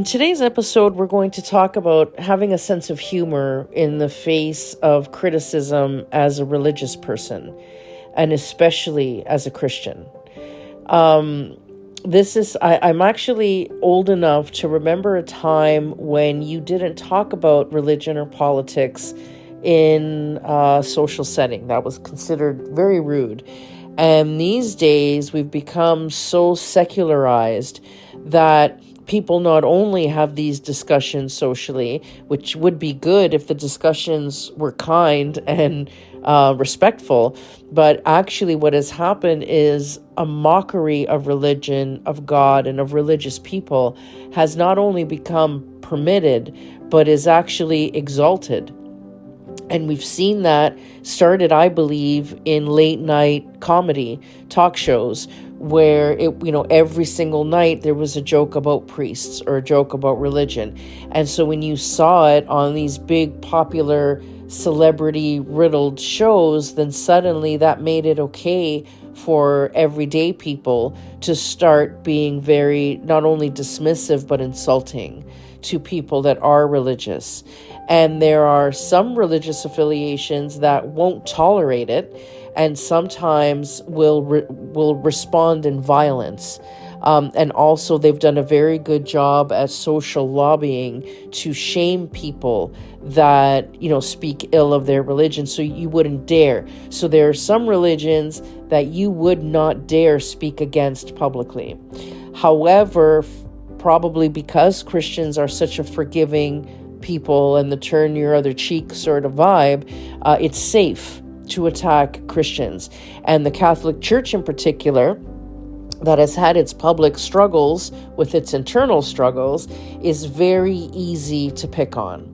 In today's episode, we're going to talk about having a sense of humor in the face of criticism as a religious person, and especially as a Christian. I'm actually old enough to remember a time when you didn't talk about religion or politics in a social setting. That was considered very rude. And these days, we've become so secularized that people not only have these discussions socially, which would be good if the discussions were kind and respectful, but actually what has happened is a mockery of religion, of God, and of religious people has not only become permitted, but is actually exalted. And we've seen that started, I believe, in late night comedy talk shows where every single night there was a joke about priests or a joke about religion. And so when you saw it on these big popular celebrity riddled shows, then suddenly that made it okay for everyday people to start being very not only dismissive but insulting to people that are religious. And there are some religious affiliations that won't tolerate it and sometimes will respond in violence. And also they've done a very good job at social lobbying to shame people that, speak ill of their religion, so you wouldn't dare. So there are some religions that you would not dare speak against publicly. However, probably because Christians are such a forgiving people and the turn your other cheek sort of vibe, it's safe to attack Christians. And the Catholic Church in particular, that has had its public struggles with its internal struggles, is very easy to pick on.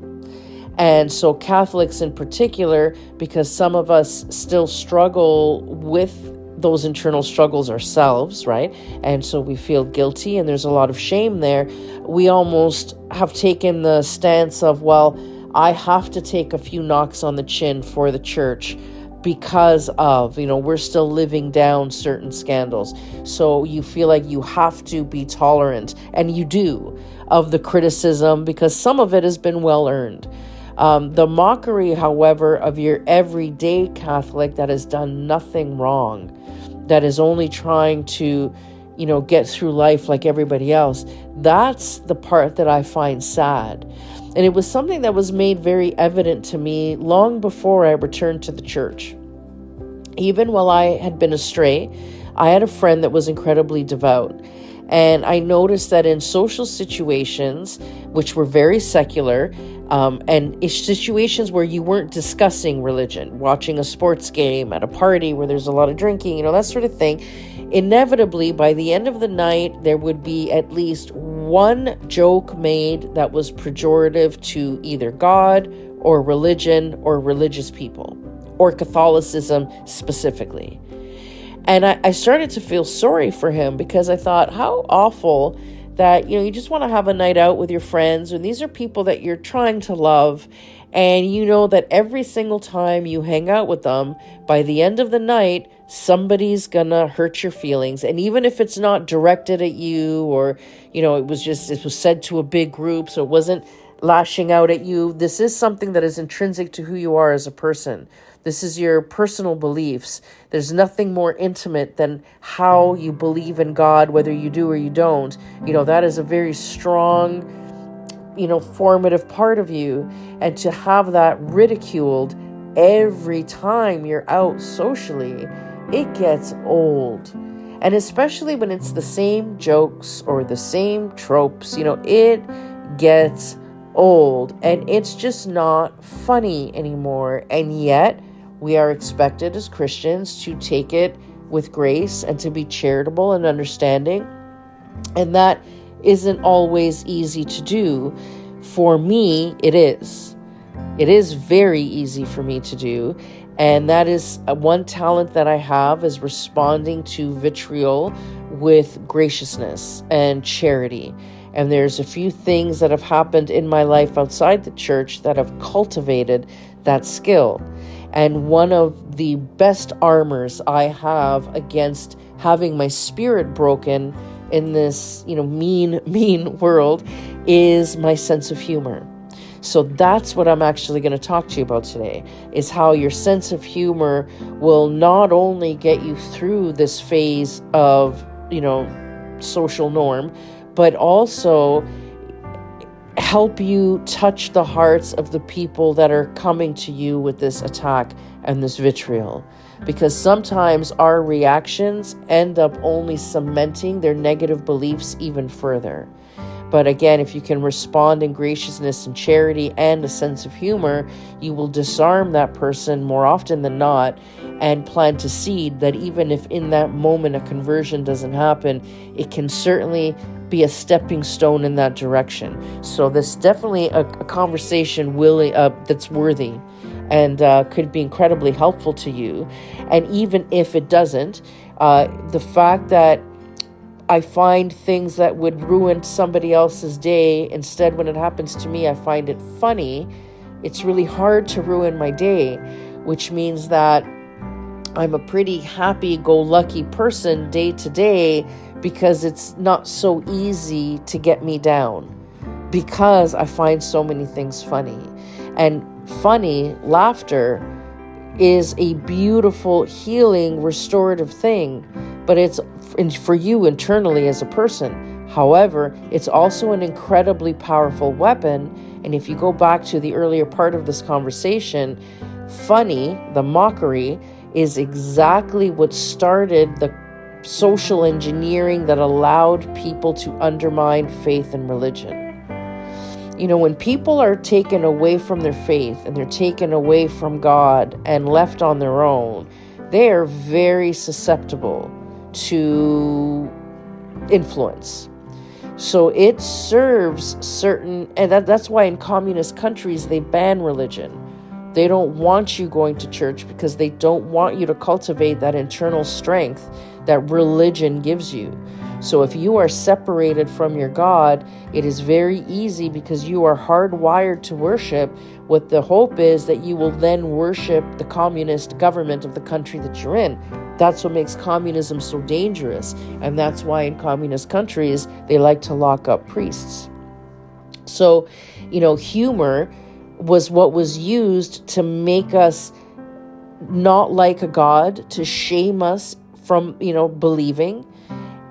And so Catholics in particular, because some of us still struggle with those internal struggles ourselves, right? And so we feel guilty and there's a lot of shame there. We almost have taken the stance of, well, I have to take a few knocks on the chin for the church because of, we're still living down certain scandals. So you feel like you have to be tolerant, and you do, of the criticism because some of it has been well earned. The mockery, however, of your everyday Catholic that has done nothing wrong, that is only trying to, get through life like everybody else, that's the part that I find sad. And it was something that was made very evident to me long before I returned to the church. Even while I had been astray, I had a friend that was incredibly devout. And I noticed that in social situations, which were very secular, and situations where you weren't discussing religion, watching a sports game at a party where there's a lot of drinking, that sort of thing, inevitably by the end of the night, there would be at least one joke made that was pejorative to either God or religion or religious people, or Catholicism specifically. And I started to feel sorry for him because I thought, how awful that, you just want to have a night out with your friends, and these are people that you're trying to love, and you know that every single time you hang out with them, by the end of the night, somebody's gonna hurt your feelings. And even if it's not directed at you, or, it was said to a big group, so it wasn't lashing out at you, this is something that is intrinsic to who you are as a person. This is your personal beliefs. There's nothing more intimate than how you believe in God, whether you do or you don't. That is a very strong, formative part of you. And to have that ridiculed every time you're out socially, it gets old. And especially when it's the same jokes or the same tropes, it gets old and it's just not funny anymore. And yet we are expected as Christians to take it with grace and to be charitable and understanding. And that isn't always easy to do. For me, it is. It is very easy for me to do. And that is one talent that I have, is responding to vitriol with graciousness and charity. And there's a few things that have happened in my life outside the church that have cultivated that skill. And one of the best armors I have against having my spirit broken in this, mean world is my sense of humor. So that's what I'm actually going to talk to you about today, is how your sense of humor will not only get you through this phase of, social norm, but also help you touch the hearts of the people that are coming to you with this attack and this vitriol. Because sometimes our reactions end up only cementing their negative beliefs even further. But again, if you can respond in graciousness and charity and a sense of humor, you will disarm that person more often than not and plant a seed that even if in that moment a conversion doesn't happen, it can certainly be a stepping stone in that direction. So this is definitely a conversation that's worthy and could be incredibly helpful to you. And even if it doesn't, the fact that I find things that would ruin somebody else's day, instead when it happens to me, I find it funny. It's really hard to ruin my day, which means that I'm a pretty happy-go-lucky person day to day, because it's not so easy to get me down, because I find so many things funny. And funny, laughter, is a beautiful, healing, restorative thing, but it's for you internally as a person. However, it's also an incredibly powerful weapon. And if you go back to the earlier part of this conversation, funny, the mockery, is exactly what started the social engineering that allowed people to undermine faith and religion. When people are taken away from their faith and they're taken away from God and left on their own, they are very susceptible to influence. So it serves certain, and that's why in communist countries they ban religion. They don't want you going to church because they don't want you to cultivate that internal strength that religion gives you. So if you are separated from your God, it is very easy, because you are hardwired to worship. What the hope is that you will then worship the communist government of the country that you're in. That's what makes communism so dangerous. And that's why in communist countries, they like to lock up priests. So, humor was what was used to make us not like a God, to shame us from, believing,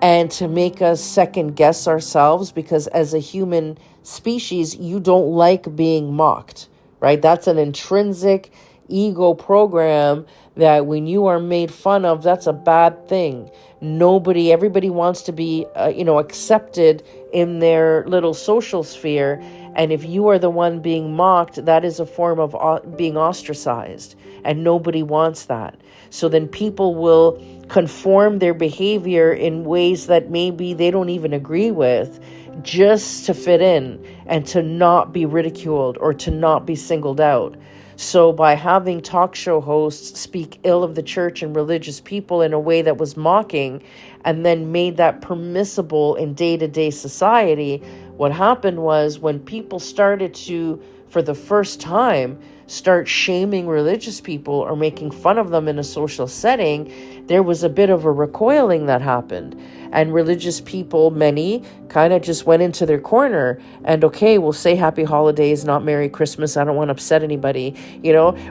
and to make us second guess ourselves, because as a human species, you don't like being mocked, right? That's an intrinsic ego program that when you are made fun of, that's a bad thing. Everybody wants to be, accepted in their little social sphere. And if you are the one being mocked, that is a form of being ostracized, and nobody wants that. So then people will conform their behavior in ways that maybe they don't even agree with, just to fit in and to not be ridiculed or to not be singled out. So by having talk show hosts speak ill of the church and religious people in a way that was mocking, and then made that permissible in day-to-day society, what happened was when people started to, for the first time, start shaming religious people or making fun of them in a social setting, there was a bit of a recoiling that happened. And religious people, many, kind of just went into their corner and, okay, we'll say happy holidays, not Merry Christmas. I don't want to upset anybody,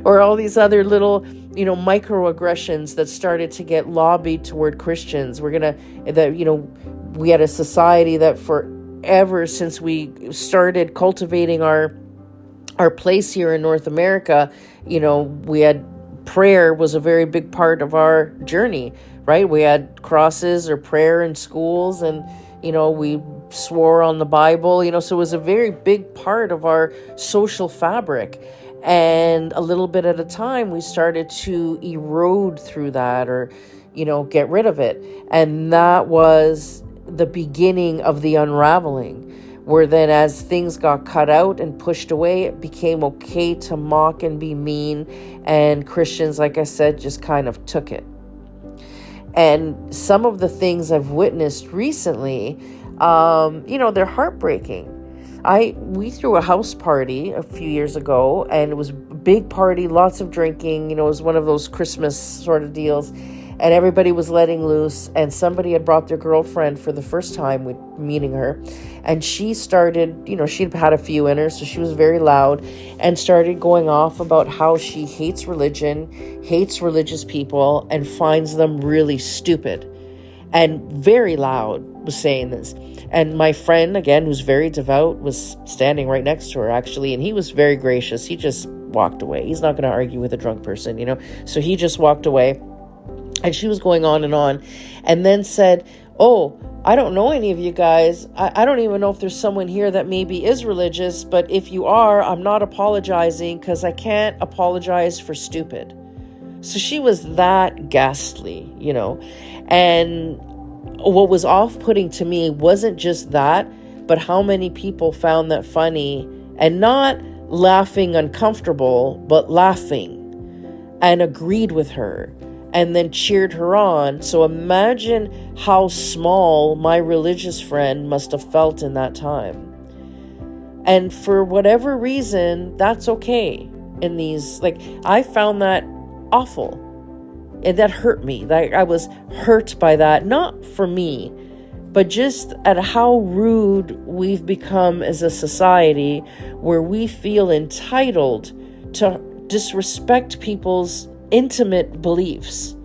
or all these other little, microaggressions that started to get lobbied toward Christians. We had a society that forever since we started cultivating our place here in North America, we had prayer was a very big part of our journey, right? We had crosses or prayer in schools, and, we swore on the Bible, so it was a very big part of our social fabric. And a little bit at a time, we started to erode through that, or, get rid of it. And that was the beginning of the unraveling, where then as things got cut out and pushed away, it became okay to mock and be mean. And Christians, like I said, just kind of took it. And some of the things I've witnessed recently, they're heartbreaking. We threw a house party a few years ago, and it was a big party, lots of drinking. It was one of those Christmas sort of deals. and everybody was letting loose, and somebody had brought their girlfriend for the first time with meeting her, and she started, she'd had a few in her, so she was very loud, and started going off about how she hates religion, hates religious people, and finds them really stupid, and very loud was saying this. And my friend, again, who's very devout, was standing right next to her, actually, and he was very gracious. He just walked away. He's not going to argue with a drunk person, so he just walked away. And she was going on, and then said, oh, I don't know any of you guys. I don't even know if there's someone here that maybe is religious, but if you are, I'm not apologizing because I can't apologize for stupid. So she was that ghastly, and what was off-putting to me wasn't just that, but how many people found that funny, and not laughing uncomfortable, but laughing, and agreed with her, and then cheered her on. So imagine how small my religious friend must have felt in that time. And for whatever reason, that's okay in these, I found that awful. And that hurt me. I was hurt by that, not for me, but just at how rude we've become as a society, where we feel entitled to disrespect people's intimate beliefs.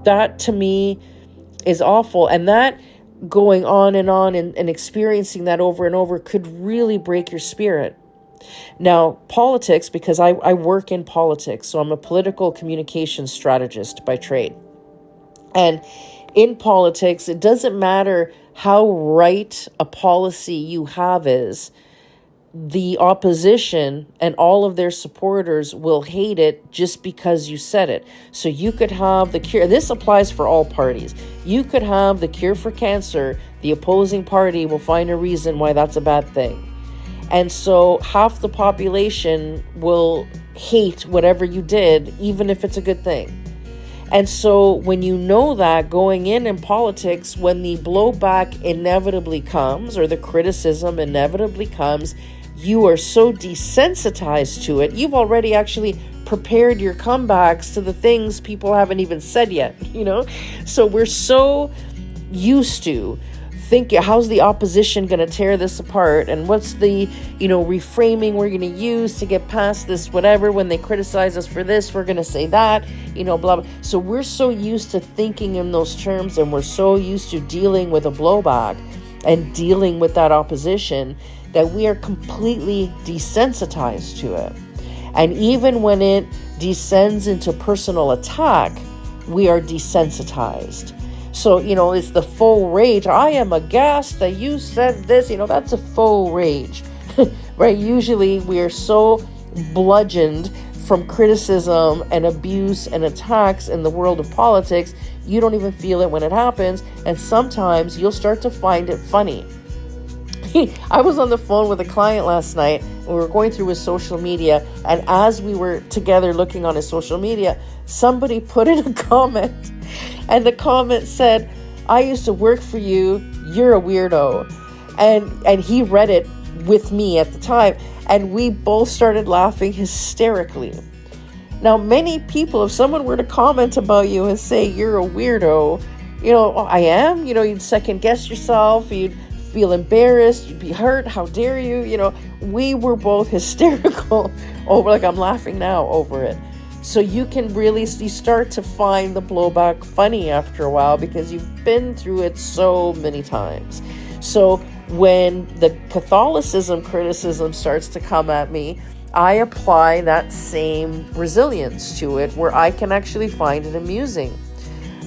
That to me is awful. And that going on and experiencing that over and over could really break your spirit. Now, politics, because I work in politics, so I'm a political communications strategist by trade. And in politics, it doesn't matter how right a policy you have is, the opposition and all of their supporters will hate it just because you said it. So you could have the cure. This applies for all parties. You could have the cure for cancer. The opposing party will find a reason why that's a bad thing. And so half the population will hate whatever you did, even if it's a good thing. And so when you know that going in politics, when the blowback inevitably comes, or the criticism inevitably comes, you are so desensitized to it. You've already actually prepared your comebacks to the things people haven't even said yet, So we're so used to thinking, how's the opposition going to tear this apart? And what's the, reframing we're going to use to get past this, whatever. When they criticize us for this, we're going to say that, blah, blah. So we're so used to thinking in those terms, and we're so used to dealing with a blowback and dealing with that opposition, that we are completely desensitized to it. And even when it descends into personal attack, we are desensitized. So, it's the faux rage. I am aghast that you said this, that's a faux rage, right? Usually we are so bludgeoned from criticism and abuse and attacks in the world of politics, you don't even feel it when it happens. And sometimes you'll start to find it funny. I was on the phone with a client last night, and we were going through his social media, and as we were together looking on his social media, somebody put in a comment, and the comment said, I used to work for you, you're a weirdo. And he read it with me at the time, and we both started laughing hysterically. Now, many people, if someone were to comment about you and say you're a weirdo, I am, you'd second guess yourself, you'd feel embarrassed, you'd be hurt, how dare you, we were both hysterical over, I'm laughing now over it. So you start to find the blowback funny after a while, because you've been through it so many times. So when the Catholicism criticism starts to come at me, I apply that same resilience to it, where I can actually find it amusing.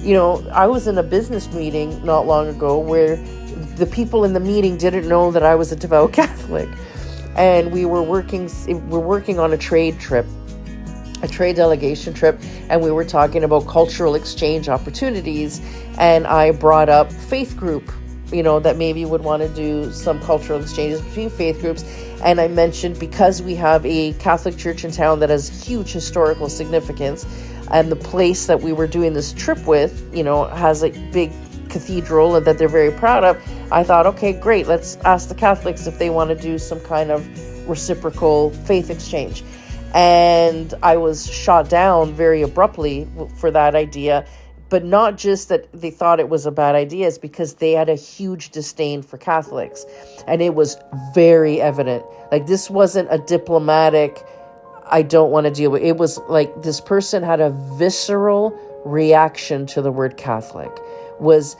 I was in a business meeting not long ago where the people in the meeting didn't know that I was a devout Catholic, and we're working on a trade delegation trip, and we were talking about cultural exchange opportunities, and I brought up faith group, that maybe would want to do some cultural exchanges between faith groups. And I mentioned, because we have a Catholic church in town that has huge historical significance, and the place that we were doing this trip with, has a big cathedral and that they're very proud of, I thought, okay, great, let's ask the Catholics if they want to do some kind of reciprocal faith exchange. And I was shot down very abruptly for that idea, But not just that they thought it was a bad idea, it's because they had a huge disdain for Catholics. And it was very evident. Like, this wasn't a diplomatic, I don't want to deal with it. It was like this person had a visceral reaction to the word Catholic, was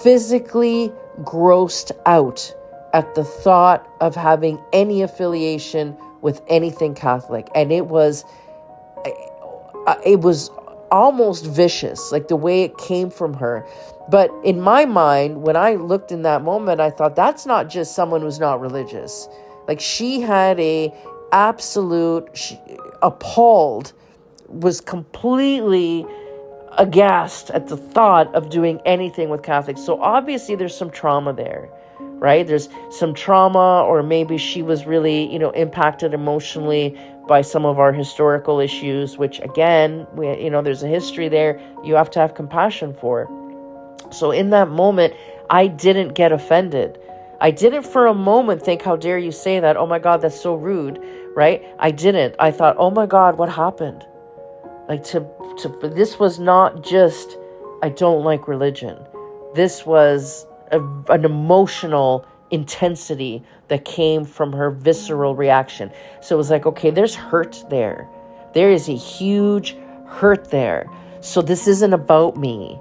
physically grossed out at the thought of having any affiliation with anything Catholic. And it was almost vicious, like the way it came from her. But in my mind, when I looked in that moment, I thought, that's not just someone who's not religious. Like, she had appalled, was completely aghast at the thought of doing anything with Catholics. So obviously there's some trauma there, right? There's some trauma, or maybe she was really, impacted emotionally by some of our historical issues, which again, there's a history there you have to have compassion for. So in that moment, I didn't get offended. I didn't for a moment think, how dare you say that? Oh my God, that's so rude, right? I didn't. I thought, oh my God, what happened? Like, this was not just, I don't like religion. This was an emotional intensity that came from her visceral reaction. So it was like, okay, there's hurt there. There is a huge hurt there. So this isn't about me,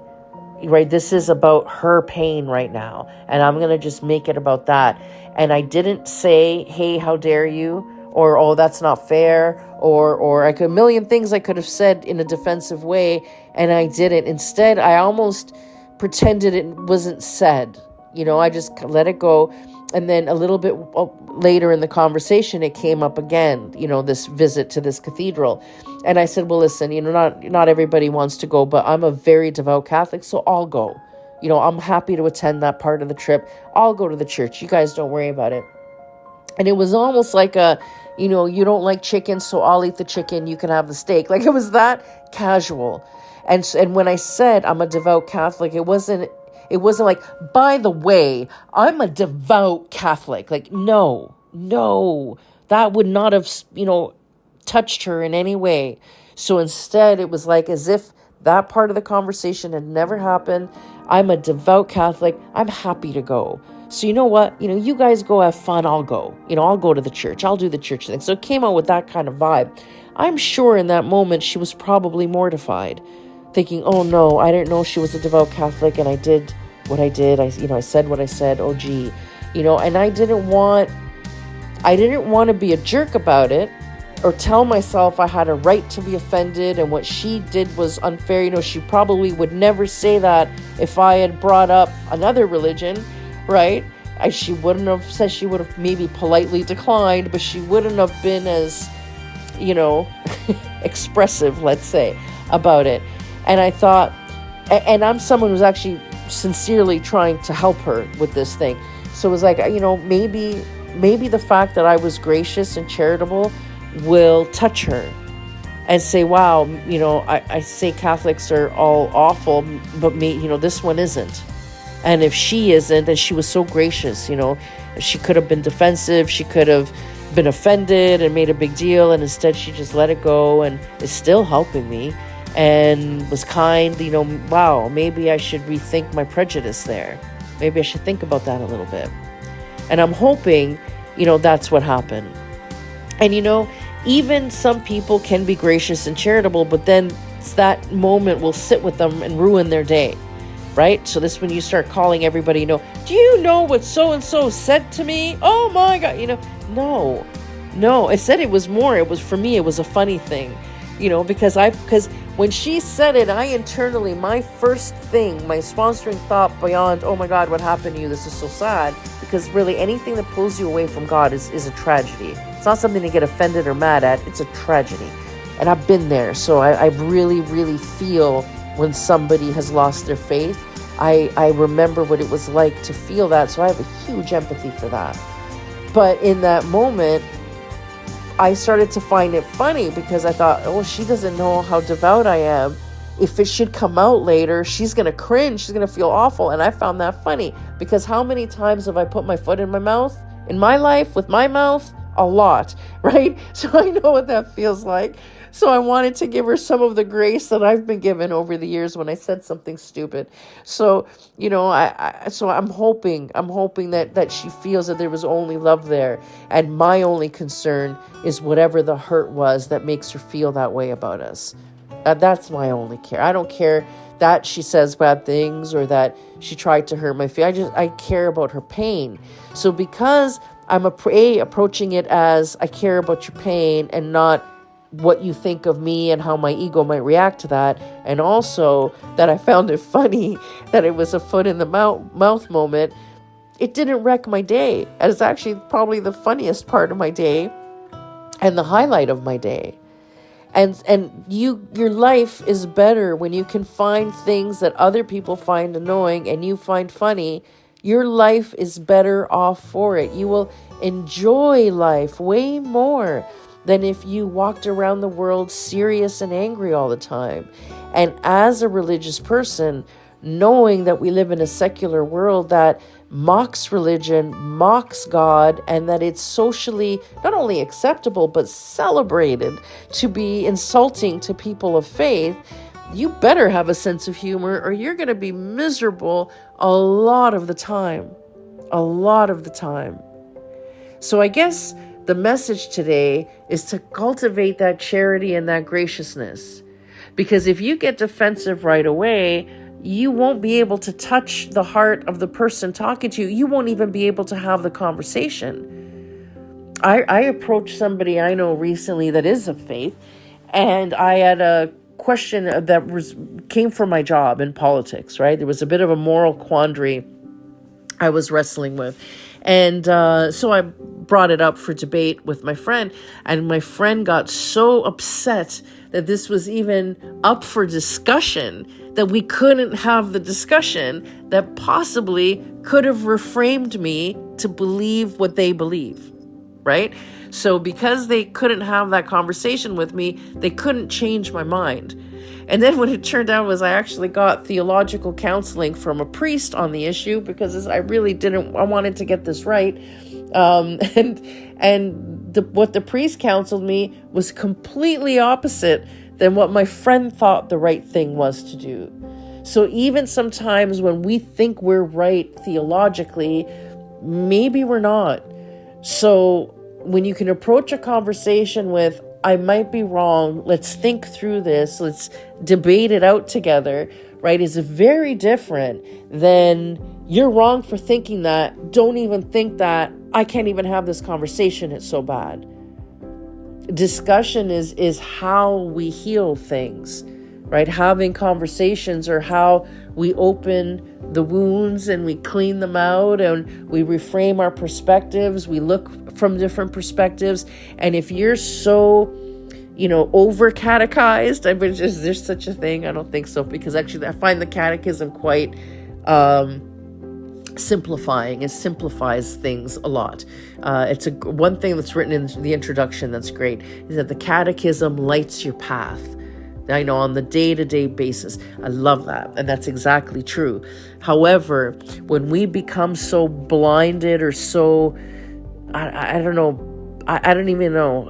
right? This is about her pain right now. And I'm going to just make it about that. And I didn't say, hey, how dare you? Or, oh, that's not fair. Or a million things I could have said in a defensive way. And I didn't. Instead, I almost pretended it wasn't said. I just let it go. And then a little bit later in the conversation, it came up again, this visit to this cathedral. And I said, well, listen, not everybody wants to go, but I'm a very devout Catholic, so I'll go. I'm happy to attend that part of the trip. I'll go to the church. You guys don't worry about it. And it was almost like you don't like chicken, so I'll eat the chicken. You can have the steak. Like, it was that casual. And when I said I'm a devout Catholic, it wasn't like, by the way, I'm a devout Catholic. Like, no, that would not have, touched her in any way. So instead, it was like as if that part of the conversation had never happened. I'm a devout Catholic. I'm happy to go. So you know what? You guys go have fun. I'll go. I'll go to the church. I'll do the church thing. So it came out with that kind of vibe. I'm sure in that moment she was probably mortified, thinking, oh no, I didn't know she was a devout Catholic, and I did what I did. I said what I said. Oh gee, and I didn't want to be a jerk about it, or tell myself I had a right to be offended and what she did was unfair. She probably would never say that if I had brought up another religion, right? She wouldn't have said, she would have maybe politely declined, but she wouldn't have been as, expressive, let's say, about it. And I thought, and I'm someone who's actually sincerely trying to help her with this thing. So it was like, maybe the fact that I was gracious and charitable will touch her and say, wow, I say Catholics are all awful, but me, this one isn't. And if she isn't, and she was so gracious, she could have been defensive, she could have been offended and made a big deal, and instead she just let it go and is still helping me and was kind. Wow, maybe I should rethink my prejudice there. Maybe I should think about that a little bit. And I'm hoping, that's what happened. And even some people can be gracious and charitable, but then that moment will sit with them and ruin their day, right? So this, when you start calling everybody, do you know what so-and-so said to me? Oh my God, no, I said it was for me, it was a funny thing, because when she said it, I internally, my first thing, my sponsoring thought beyond, oh my God, what happened to you? This is so sad. Because really anything that pulls you away from God is a tragedy. It's not something to get offended or mad at. It's a tragedy. And I've been there. So I really, really feel when somebody has lost their faith. I remember what it was like to feel that. So I have a huge empathy for that. But in that moment, I started to find it funny because I thought, oh, she doesn't know how devout I am. If it should come out later, she's going to cringe. She's going to feel awful. And I found that funny because how many times have I put my foot in my mouth in my life with my mouth? a lot, right? So I know what that feels like. So I wanted to give her some of the grace that I've been given over the years when I said something stupid. So, so I'm hoping that she feels that there was only love there. And my only concern is whatever the hurt was that makes her feel that way about us. That's my only care. I don't care that she says bad things or that she tried to hurt my feelings. I care about her pain. So because I'm approaching it as I care about your pain and not what you think of me and how my ego might react to that, and also that I found it funny that it was a foot in the mouth moment, it didn't wreck my day. And it's actually probably the funniest part of my day and the highlight of my day. And your life is better when you can find things that other people find annoying and you find funny. Your life is better off for it. You will enjoy life way more than if you walked around the world serious and angry all the time. And as a religious person, knowing that we live in a secular world that mocks religion, mocks God, and that it's socially not only acceptable, but celebrated to be insulting to people of faith, you better have a sense of humor or you're going to be miserable a lot of the time. A lot of the time. So I guess the message today is to cultivate that charity and that graciousness. Because if you get defensive right away, you won't be able to touch the heart of the person talking to you. You won't even be able to have the conversation. I approached somebody I know recently that is of faith, and I had a question that came from my job in politics, right? There was a bit of a moral quandary I was wrestling with. And so I brought it up for debate with my friend, and my friend got so upset that this was even up for discussion that we couldn't have the discussion that possibly could have reframed me to believe what they believe, right? So because they couldn't have that conversation with me, they couldn't change my mind. And then what it turned out was I actually got theological counseling from a priest on the issue because I wanted to get this right. What the priest counseled me was completely opposite than what my friend thought the right thing was to do. So even sometimes when we think we're right theologically, maybe we're not. So when you can approach a conversation with, I might be wrong, let's think through this, let's debate it out together, right, is very different than you're wrong for thinking that, don't even think that, I can't even have this conversation, it's so bad. Discussion is how we heal things, right? Having conversations are how we open the wounds and we clean them out and we reframe our perspectives. We look from different perspectives. And if you're so, over catechized, is there such a thing? I don't think so, because actually I find the catechism quite simplifying. It simplifies things a lot. It's one thing that's written in the introduction that's great is that the catechism lights your path. I know on the day-to-day basis. I love that. And that's exactly true. However, when we become so blinded or so, I don't know, I don't even know,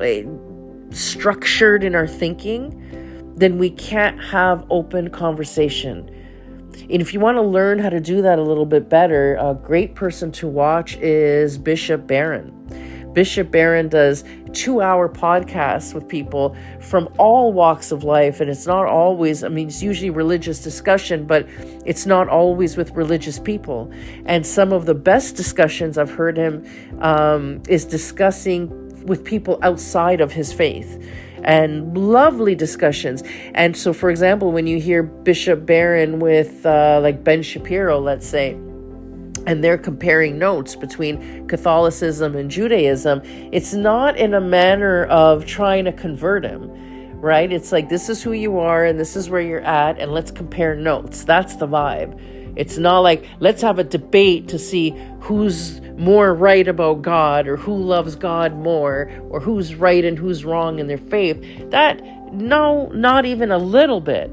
structured in our thinking, then we can't have open conversation. And if you want to learn how to do that a little bit better, a great person to watch is Bishop Barron. Bishop Barron does 2-hour podcasts with people from all walks of life. And it's not always, it's usually religious discussion, but it's not always with religious people. And some of the best discussions I've heard him is discussing with people outside of his faith. And lovely discussions. And so, for example, when you hear Bishop Barron with like Ben Shapiro, let's say, and they're comparing notes between Catholicism and Judaism, it's not in a manner of trying to convert him, right? It's like, this is who you are and this is where you're at, and let's compare notes. That's the vibe. It's not like, let's have a debate to see who's more right about God or who loves God more or who's right and who's wrong in their faith. No, not even a little bit.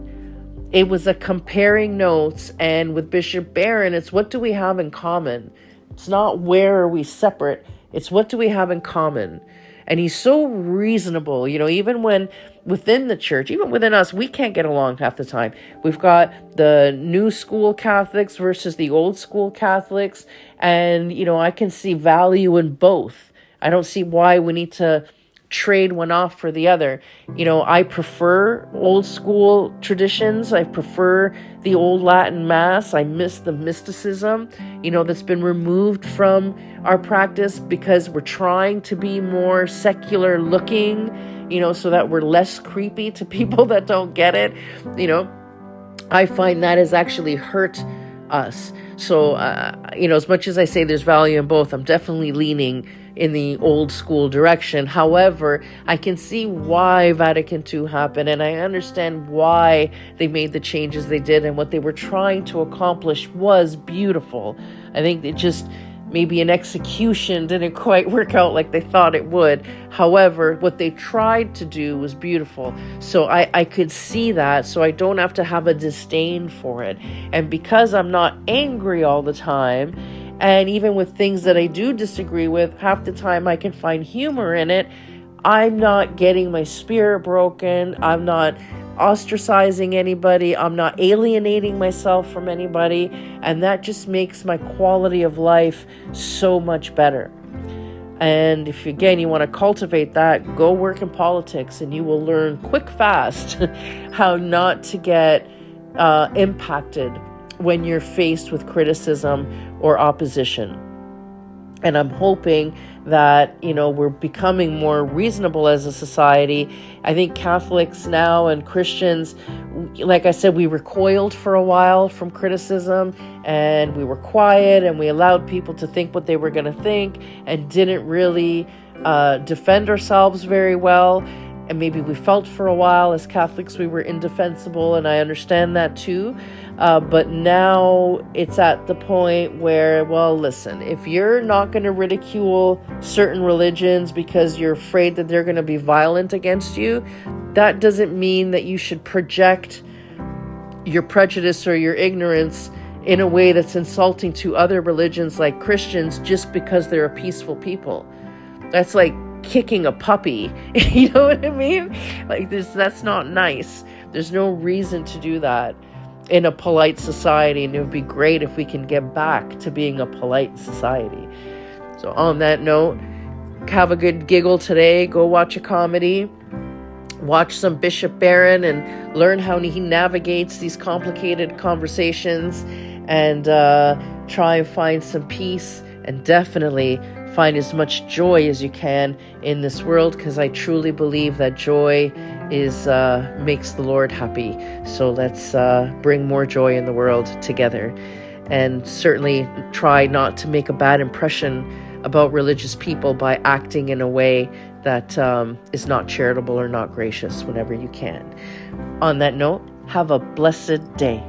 It was a comparing notes. And with Bishop Barron, it's what do we have in common? It's not where are we separate. It's what do we have in common? And he's so reasonable, even when within the church, even within us, we can't get along half the time. We've got the new school Catholics versus the old school Catholics. And, I can see value in both. I don't see why we need to trade one off for the other. I prefer old school traditions. I prefer the old Latin Mass. I miss the mysticism, that's been removed from our practice because we're trying to be more secular looking, so that we're less creepy to people that don't get it. I find that has actually hurt us. So, as much as I say there's value in both, I'm definitely leaning in the old school direction. However, I can see why Vatican II happened, and I understand why they made the changes they did, and what they were trying to accomplish was beautiful. I think it just maybe an execution didn't quite work out like they thought it would. However, what they tried to do was beautiful. So I could see that, so I don't have to have a disdain for it. And because I'm not angry all the time, and even with things that I do disagree with, half the time I can find humor in it, I'm not getting my spirit broken. I'm not ostracizing anybody. I'm not alienating myself from anybody. And that just makes my quality of life so much better. And if, again, you want to cultivate that, go work in politics and you will learn quick, fast how not to get impacted when you're faced with criticism or opposition. And I'm hoping that, we're becoming more reasonable as a society. I think Catholics now and Christians, like I said, we recoiled for a while from criticism, and we were quiet, and we allowed people to think what they were going to think, and didn't really defend ourselves very well. And maybe we felt for a while as Catholics we were indefensible, and I understand that too. But now it's at the point where, well, listen, if you're not going to ridicule certain religions because you're afraid that they're going to be violent against you, that doesn't mean that you should project your prejudice or your ignorance in a way that's insulting to other religions like Christians just because they're a peaceful people. That's like kicking a puppy. You know what I mean? Like that's not nice. There's no reason to do that in a polite society, and it would be great if we can get back to being a polite society. So on that note, have a good giggle today. Go watch a comedy. Watch some Bishop Barron and learn how he navigates these complicated conversations, and try and find some peace, and definitely find as much joy as you can in this world, because I truly believe that joy is makes the Lord happy. So let's bring more joy in the world together, and certainly try not to make a bad impression about religious people by acting in a way that is not charitable or not gracious whenever you can. On that note, have a blessed day.